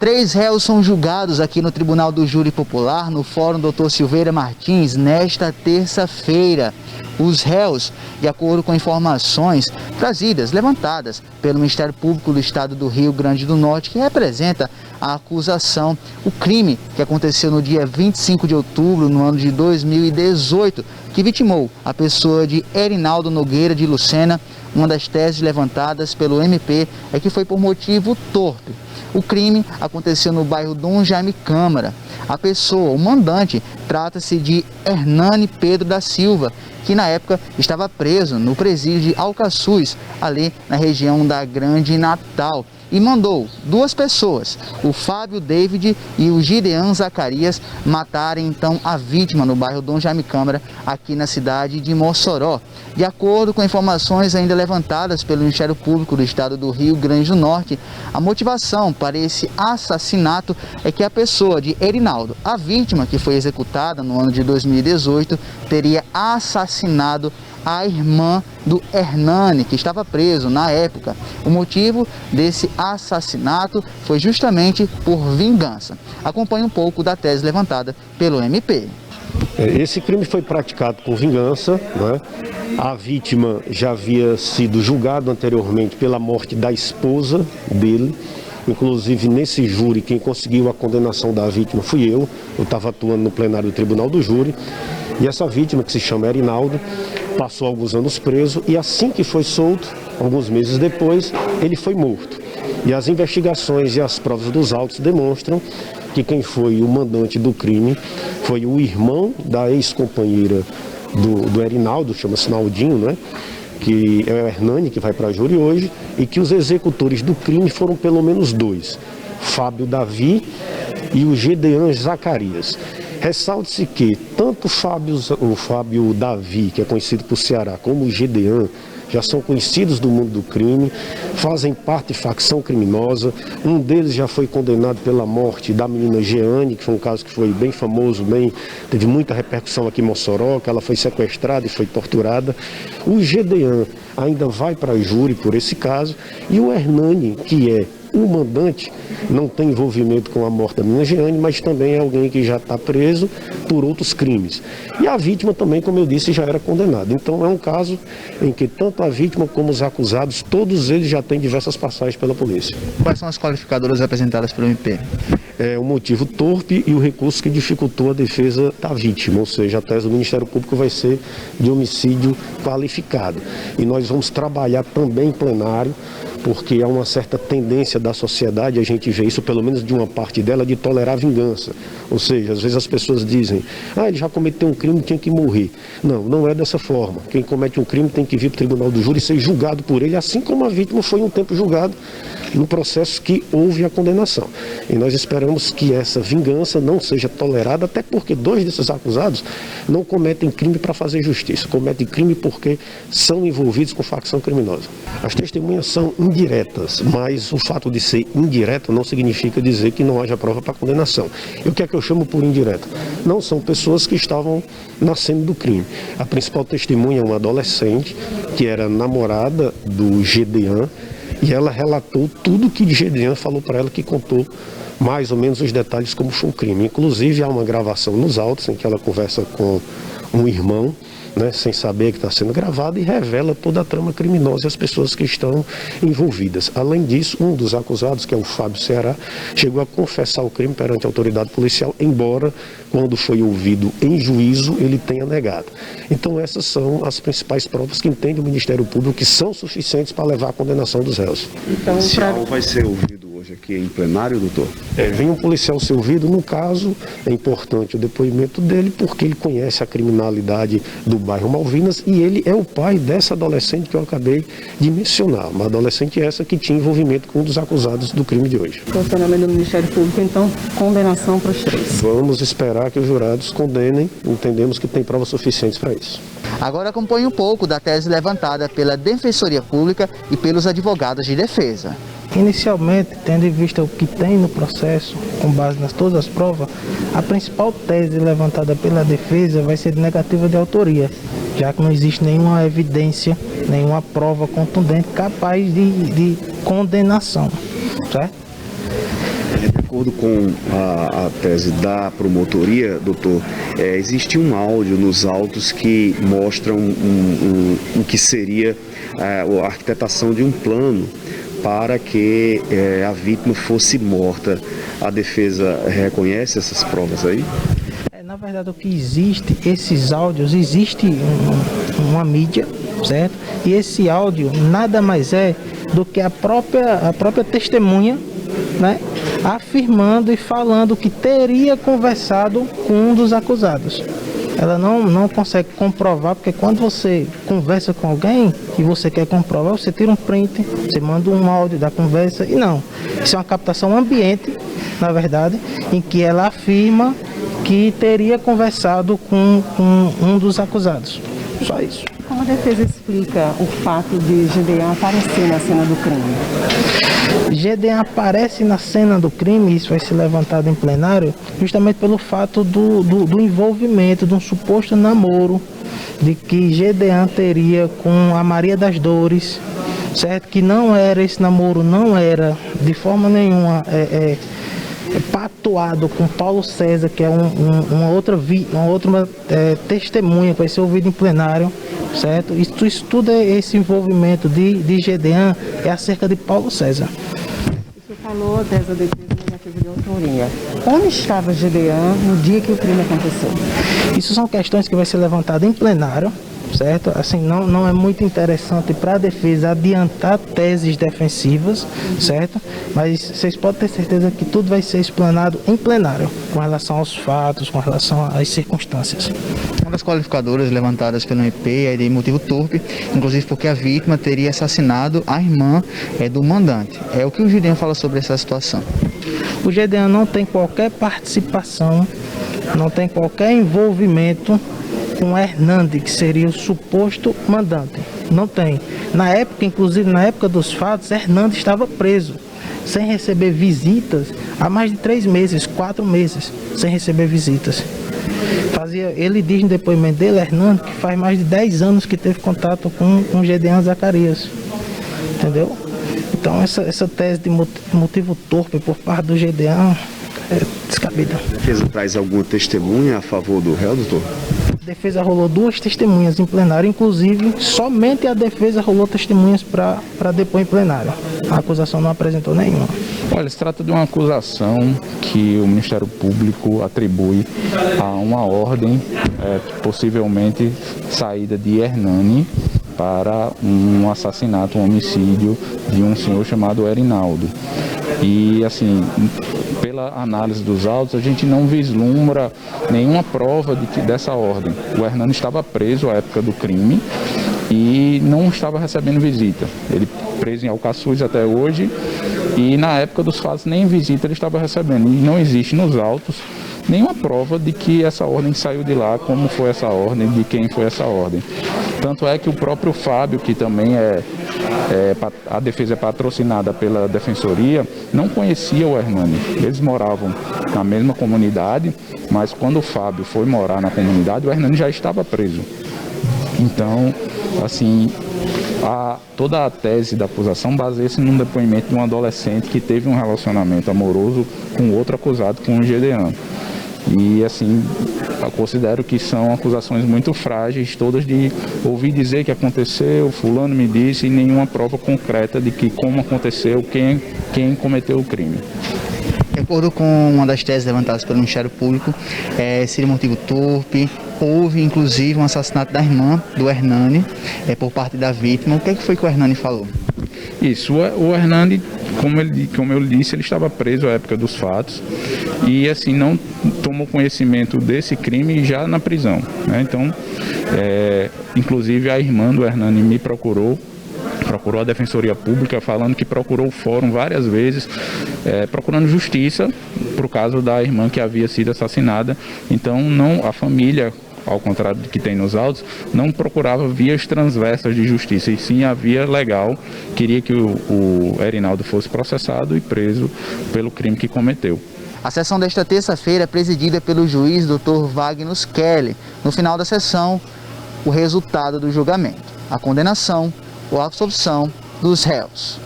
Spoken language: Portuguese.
3 réus são julgados aqui no Tribunal do Júri Popular, no Fórum Dr. Silveira Martins, nesta terça-feira. Os réus, de acordo com informações levantadas pelo Ministério Público do Estado do Rio Grande do Norte, que representa a acusação, o crime que aconteceu no dia 25 de outubro, no ano de 2018, que vitimou a pessoa de Erinaldo Nogueira de Lucena. Uma das teses levantadas pelo MP é que foi por motivo torpe. O crime aconteceu no bairro Dom Jaime Câmara. A pessoa, o mandante, trata-se de Hernani Pedro da Silva, que na época estava preso no presídio de Alcaçuz, ali na região da Grande Natal, e mandou 2 pessoas, o Fábio David e o Gidean Zacarias, matarem então a vítima no bairro Dom Jaime Câmara, aqui na cidade de Mossoró. De acordo com informações ainda levantadas pelo Ministério Público do Estado do Rio Grande do Norte, a motivação para esse assassinato é que a pessoa de Erinaldo, a vítima que foi executada no ano de 2018, teria assassinado a irmã do Hernani, que estava preso na época. O motivo desse assassinato foi justamente por vingança. Acompanhe um pouco da tese levantada pelo MP. Esse crime foi praticado com vingança, né? A vítima já havia sido julgada anteriormente pela morte da esposa dele. Inclusive, nesse júri, quem conseguiu a condenação da vítima fui eu. Eu estava atuando no plenário do Tribunal do Júri. E essa vítima, que se chama Erinaldo, passou alguns anos preso e assim que foi solto, alguns meses depois, ele foi morto. E as investigações e as provas dos autos demonstram que quem foi o mandante do crime foi o irmão da ex-companheira do Erinaldo, chama-se Naldinho, né? Que é o Hernani, que vai para a júri hoje, e que os executores do crime foram pelo menos 2, Fábio e o Gidean Zacarias. Ressalte-se que tanto o Fábio Davi, que é conhecido por Ceará, como o Gidean, já são conhecidos do mundo do crime, fazem parte de facção criminosa. Um deles já foi condenado pela morte da menina Jeane, que foi um caso que foi bem famoso, teve muita repercussão aqui em Mossoró, que ela foi sequestrada e foi torturada. O Gidean ainda vai para a júri por esse caso, e o Hernani, que é o mandante, não tem envolvimento com a morte da menina Jeane, mas também é alguém que já está preso por outros crimes. E a vítima também, como eu disse, já era condenada. Então é um caso em que tanto a vítima como os acusados, todos eles já têm diversas passagens pela polícia. Quais são as qualificadoras apresentadas pelo MP? É o motivo torpe e o recurso que dificultou a defesa da vítima, ou seja, a tese do Ministério Público vai ser de homicídio qualificado. E nós vamos trabalhar também em plenário, porque há uma certa tendência da sociedade, a gente vê isso pelo menos de uma parte dela, de tolerar vingança. Ou seja, às vezes as pessoas dizem, ele já cometeu um crime, tinha que morrer. Não, não é dessa forma. Quem comete um crime tem que vir para o Tribunal do Júri e ser julgado por ele, assim como a vítima foi um tempo julgado no processo que houve a condenação. E nós esperamos que essa vingança não seja tolerada, até porque 2 desses acusados não cometem crime para fazer justiça, cometem crime porque são envolvidos com facção criminosa. As testemunhas são indiretas, mas o fato de ser indireto não significa dizer que não haja prova para condenação. E o que é que eu chamo por indireto? Não são pessoas que estavam na cena do crime. A principal testemunha é uma adolescente que era namorada do Gidean, e ela relatou tudo que Gidean falou para ela, que contou mais ou menos os detalhes como foi o crime. Inclusive há uma gravação nos autos em que ela conversa com um irmão, né, sem saber que está sendo gravado, e revela toda a trama criminosa e as pessoas que estão envolvidas. Além disso, um dos acusados, que é o Fábio Ceará, chegou a confessar o crime perante a autoridade policial, embora, quando foi ouvido em juízo, ele tenha negado. Então essas são as principais provas que entende o Ministério Público que são suficientes para levar à condenação dos réus. Então, o policial vai ser ouvido hoje aqui em plenário, doutor? Vem um policial ser ouvido. No caso, é importante o depoimento dele, porque ele conhece a criminalidade do bairro Malvinas e ele é o pai dessa adolescente que eu acabei de mencionar. Uma adolescente essa que tinha envolvimento com um dos acusados do crime de hoje. Funcionamento do Ministério Público, então, condenação para os 3. Vamos esperar que os jurados condenem. Entendemos que tem provas suficientes para isso. Agora acompanhe um pouco da tese levantada pela Defensoria Pública e pelos advogados de defesa. Inicialmente, tendo em vista o que tem no processo, com base nas todas as provas, a principal tese levantada pela defesa vai ser de negativa de autoria, já que não existe nenhuma evidência, nenhuma prova contundente capaz de condenação, certo? acordo com a tese da promotoria, doutor, existe um áudio nos autos que mostram o que seria a arquitetação de um plano para que a vítima fosse morta. A defesa reconhece essas provas aí? Na verdade, o que existe, esses áudios, existe uma mídia, certo? E esse áudio nada mais é do que a própria testemunha, né, afirmando e falando que teria conversado com um dos acusados. Ela não consegue comprovar, porque quando você conversa com alguém e você quer comprovar, você tira um print, você manda um áudio da conversa, e não. Isso é uma captação ambiente, na verdade, em que ela afirma que teria conversado com um dos acusados. Só isso. Como a defesa explica o fato de Gedeon aparecer na cena do crime? Gedeon aparece na cena do crime, isso vai ser levantado em plenário, justamente pelo fato do envolvimento, de um suposto namoro, de que Gedeon teria com a Maria das Dores, certo? Que não era, esse namoro não era de forma nenhuma pactuado com Paulo César, que é uma outra testemunha que vai ser ouvida em plenário, certo? Isso tudo é esse envolvimento de Gedeon é acerca de Paulo César. Você falou dessa defesa negativa de autoria. Onde estava Gedeon no dia que o crime aconteceu? Isso são questões que vai ser levantadas em plenário, certo? Assim, não é muito interessante para a defesa adiantar teses defensivas, certo? Mas vocês podem ter certeza que tudo vai ser explanado em plenário, com relação aos fatos, com relação às circunstâncias. Uma das qualificadoras levantadas pelo MP é de motivo torpe, inclusive porque a vítima teria assassinado a irmã do mandante. É o que o Gedeon fala sobre essa situação. O Gedeon não tem qualquer participação, não tem qualquer envolvimento com Hernandes, que seria o suposto mandante. Não tem. Na época, inclusive na época dos fatos, Hernandes estava preso, sem receber visitas, há mais de 3 meses, 4 meses, sem receber visitas. Ele diz no depoimento dele, Hernandes, que faz mais de 10 anos que teve contato com Gedeon Zacarias. Entendeu? Então essa tese de motivo torpe por parte do Gedeon é descabida. A defesa traz alguma testemunha a favor do réu, doutor? A defesa rolou 2 testemunhas em plenário, inclusive somente a defesa rolou testemunhas para depor em plenário. A acusação não apresentou nenhuma. Olha, se trata de uma acusação que o Ministério Público atribui a uma ordem, possivelmente saída de Hernani, para um assassinato, um homicídio de um senhor chamado Erinaldo. E assim, pela análise dos autos, a gente não vislumbra nenhuma prova dessa ordem. O Hernani estava preso à época do crime e não estava recebendo visita. Ele preso em Alcaçuz até hoje e na época dos fatos nem visita ele estava recebendo. E não existe nos autos nenhuma prova de que essa ordem saiu de lá, como foi essa ordem, de quem foi essa ordem. Tanto é que o próprio Fábio, que também a defesa é patrocinada pela Defensoria, não conhecia o Hernani. Eles moravam na mesma comunidade, mas quando o Fábio foi morar na comunidade, o Hernani já estava preso. Então, assim, toda a tese da acusação baseia-se num depoimento de um adolescente que teve um relacionamento amoroso com outro acusado, com o Gedeon. E assim, eu considero que são acusações muito frágeis, todas de ouvir dizer que aconteceu, fulano me disse, e nenhuma prova concreta de que como aconteceu, quem cometeu o crime. De acordo com uma das teses levantadas pelo Ministério Público, seria motivo torpe. Houve inclusive um assassinato da irmã do Hernani por parte da vítima. O que foi que o Hernani falou? Isso, o Hernani, como eu disse, ele estava preso à época dos fatos e assim não tomou conhecimento desse crime já na prisão, né? Então, inclusive a irmã do Hernani me procurou a Defensoria Pública falando que procurou o fórum várias vezes, procurando justiça por caso da irmã que havia sido assassinada. Então a família, ao contrário do que tem nos autos, não procurava vias transversas de justiça, e sim a via legal. Queria que o Erinaldo fosse processado e preso pelo crime que cometeu. A sessão desta terça-feira é presidida pelo juiz Dr. Wagner Kelly. No final da sessão, o resultado do julgamento, a condenação ou a absolvição dos réus.